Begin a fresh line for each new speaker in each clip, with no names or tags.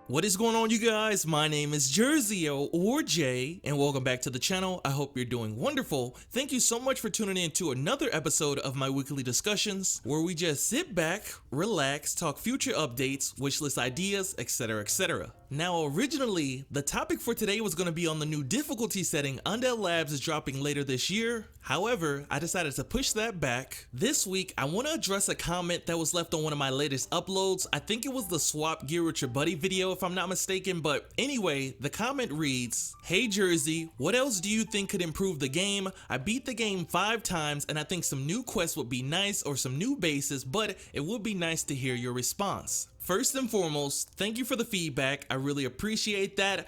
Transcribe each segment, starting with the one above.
What is going on, you guys? My name is Jersey or Jay, and welcome back to the channel. I hope you're doing wonderful. Thank you so much for tuning in to another episode of my weekly discussions, where we just sit back, relax, talk future updates, wishlist ideas, etc, etc. Now, originally, the topic for today was going to be on the new difficulty setting Undead Labs is dropping later this year. However, I decided to push that back. This week, I want to address a comment that was left on one of my latest uploads. I think it was the swap gear with your buddy video, if I'm not mistaken, but anyway, the comment reads, "Hey Jersey, what else do you think could improve the game? I beat the game 5 times and I think some new quests would be nice or some new bases, but it would be nice to hear your response." First and foremost, thank you for the feedback. I really appreciate that.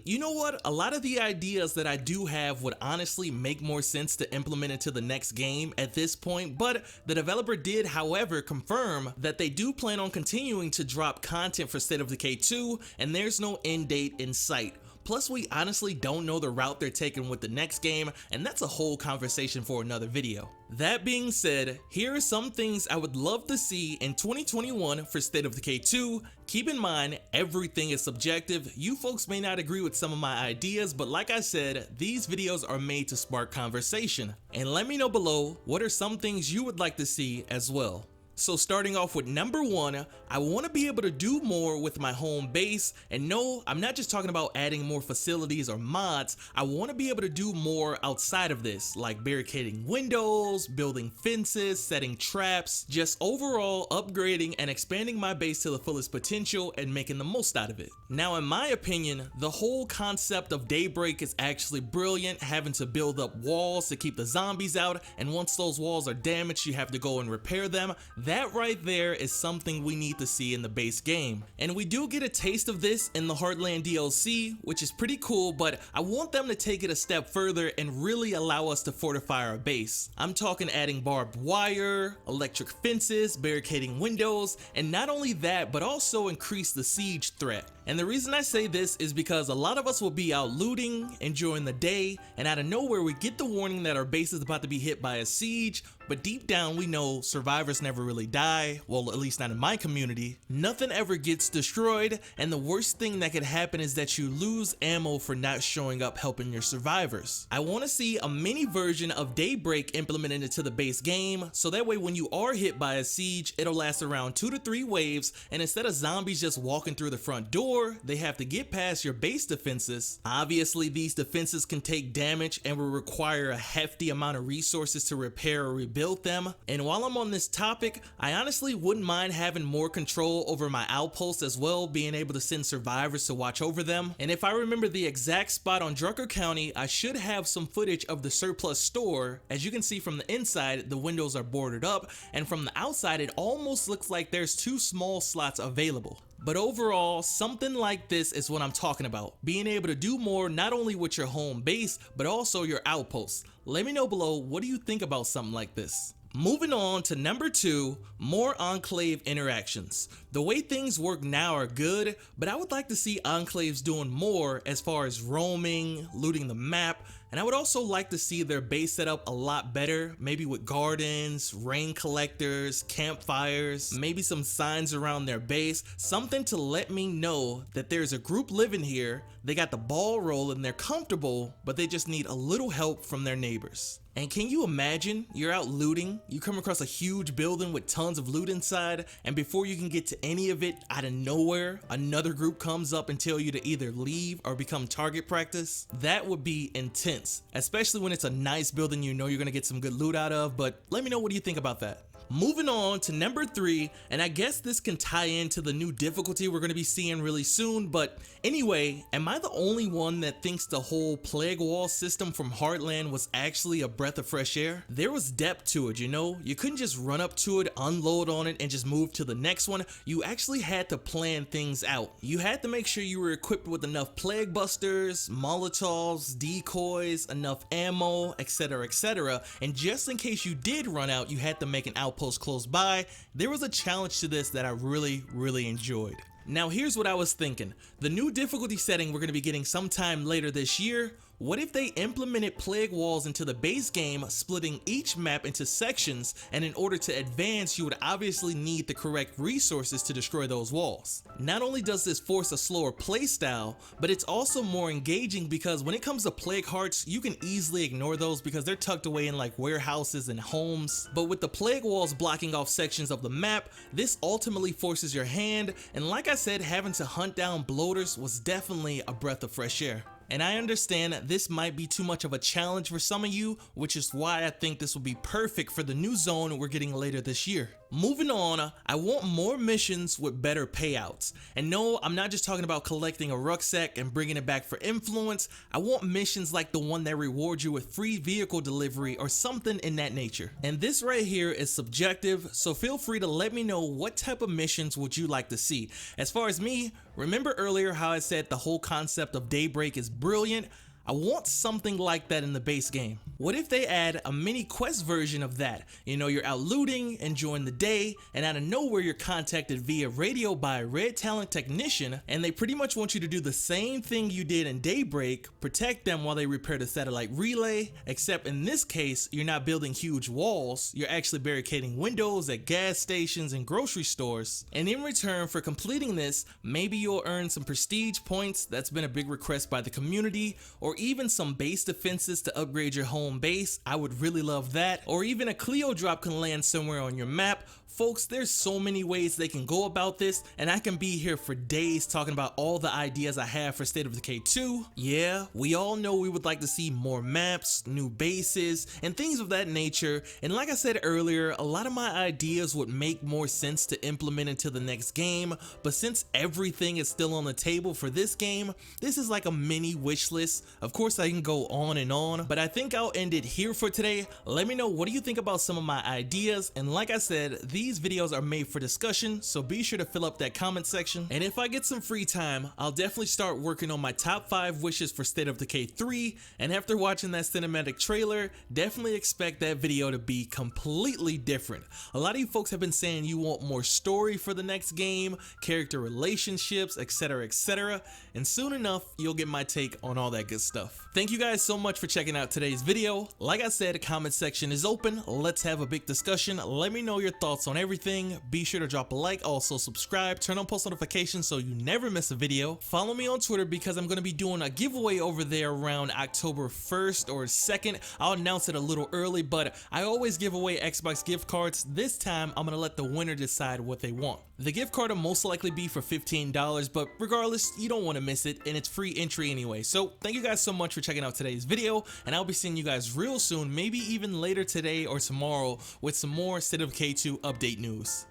You know what? A lot of the ideas that I do have would honestly make more sense to implement into the next game at this point, but the developer did, however, confirm that they do plan on continuing to drop content for State of Decay 2, and there's no end date in sight. Plus, we honestly don't know the route they're taking with the next game, and that's a whole conversation for another video. That being said, here are some things I would love to see in 2021 for State of Decay 2. Keep in mind, everything is subjective. You folks may not agree with some of my ideas, but like I said, these videos are made to spark conversation. And let me know below, what are some things you would like to see as well? So starting off with number 1, I want to be able to do more with my home base, and no, I'm not just talking about adding more facilities or mods. I want to be able to do more outside of this, like barricading windows, building fences, setting traps, just overall upgrading and expanding my base to the fullest potential and making the most out of it. Now, in my opinion, the whole concept of Daybreak is actually brilliant, having to build up walls to keep the zombies out, and once those walls are damaged, you have to go and repair them. That right there is something we need to see in the base game. And we do get a taste of this in the Heartland DLC, which is pretty cool, but I want them to take it a step further and really allow us to fortify our base. I'm talking adding barbed wire, electric fences, barricading windows, and not only that, but also increase the siege threat. And the reason I say this is because a lot of us will be out looting, enjoying the day, and out of nowhere we get the warning that our base is about to be hit by a siege, but deep down we know survivors never really die, well, at least not in my community. Nothing ever gets destroyed, and the worst thing that could happen is that you lose ammo for not showing up helping your survivors. I want to see a mini version of Daybreak implemented into the base game, so that way when you are hit by a siege, it'll last around 2 to 3 waves, and instead of zombies just walking through the front door, they have to get past your base defenses. Obviously, these defenses can take damage and will require a hefty amount of resources to repair or rebuild them. And while I'm on this topic, I honestly wouldn't mind having more control over my outposts as well, being able to send survivors to watch over them. And if I remember the exact spot on Drucker County, I should have some footage of the surplus store. As you can see from the inside, the windows are boarded up, and from the outside, it almost looks like there's 2 small slots available. But overall, something like this is what I'm talking about. Being able to do more not only with your home base, but also your outposts. Let me know below, what do you think about something like this? Moving on to number 2, more Enclave interactions. The way things work now are good, but I would like to see Enclaves doing more as far as roaming, looting the map, and I would also like to see their base set up a lot better, maybe with gardens, rain collectors, campfires, maybe some signs around their base, something to let me know that there's a group living here, they got the ball rolling, they're comfortable, but they just need a little help from their neighbors. And can you imagine, you're out looting, you come across a huge building with tons of loot inside, and before you can get to any of it, out of nowhere, another group comes up and tell you to either leave or become target practice? That would be intense, especially when it's a nice building you know you're gonna get some good loot out of, but let me know, what do you think about that? Moving on to number 3, and I guess this can tie into the new difficulty we're going to be seeing really soon, but anyway, am I the only one that thinks the whole plague wall system from Heartland was actually a breath of fresh air? There was depth to it, you know? You couldn't just run up to it, unload on it, and just move to the next one. You actually had to plan things out. You had to make sure you were equipped with enough plague busters, molotovs, decoys, enough ammo, etc, etc, and just in case you did run out, you had to make an outpost close by. There was a challenge to this that I really enjoyed. Now here's what I was thinking. The new difficulty setting we're going to be getting sometime later this year, What if they implemented plague walls into the base game, splitting each map into sections, and in order to advance you would obviously need the correct resources to destroy those walls. Not only does this force a slower playstyle, but it's also more engaging because when it comes to plague hearts, you can easily ignore those because they're tucked away in like warehouses and homes. But with the plague walls blocking off sections of the map, this ultimately forces your hand, and like I said, having to hunt down bloaters was definitely a breath of fresh air. And I understand this might be too much of a challenge for some of you, which is why I think this will be perfect for the new zone we're getting later this year. Moving on, I want more missions with better payouts. And no, I'm not just talking about collecting a rucksack and bringing it back for influence. I want missions like the one that rewards you with free vehicle delivery or something in that nature. And this right here is subjective, so feel free to let me know what type of missions would you like to see. As far as me, remember earlier how I said the whole concept of Daybreak is brilliant? I want something like that in the base game. What if they add a mini quest version of that? You know, you're out looting, enjoying the day, and out of nowhere you're contacted via radio by a red talent technician, and they pretty much want you to do the same thing you did in Daybreak, protect them while they repair the satellite relay, except in this case, you're not building huge walls, you're actually barricading windows at gas stations and grocery stores. And in return for completing this, maybe you'll earn some prestige points, that's been a big request by the community, or even some base defenses to upgrade your home base. I would really love that. Or even a Clio drop can land somewhere on your map. Folks, there's so many ways they can go about this, and I can be here for days talking about all the ideas I have for State of Decay 2. Yeah, we all know we would like to see more maps, new bases, and things of that nature, and like I said earlier, a lot of my ideas would make more sense to implement into the next game, but since everything is still on the table for this game, this is like a mini wish list. Of course, I can go on, but I think I'll end it here for today. Let me know, what do you think about some of my ideas? And like I said, these videos are made for discussion, so be sure to fill up that comment section. And if I get some free time, I'll definitely start working on my top 5 wishes for State of Decay 3, and after watching that cinematic trailer, definitely expect that video to be completely different. A lot of you folks have been saying you want more story for the next game, character relationships, etc, and soon enough, you'll get my take on all that good stuff. Thank you guys so much for checking out today's video. Like I said, the comment section is open. Let's have a big discussion. Let me know your thoughts on everything. Be sure to drop a like, also subscribe, turn on post notifications so you never miss a video. Follow me on Twitter because I'm going to be doing a giveaway over there around October 1st or 2nd. I'll announce it a little early, but I always give away Xbox gift cards. This time, I'm going to let the winner decide what they want. The gift card will most likely be for $15, but regardless, you don't want to miss it, and it's free entry anyway. So thank you guys so much for checking out today's video, and I'll be seeing you guys real soon, maybe even later today or tomorrow with some more State of Decay 2 update news.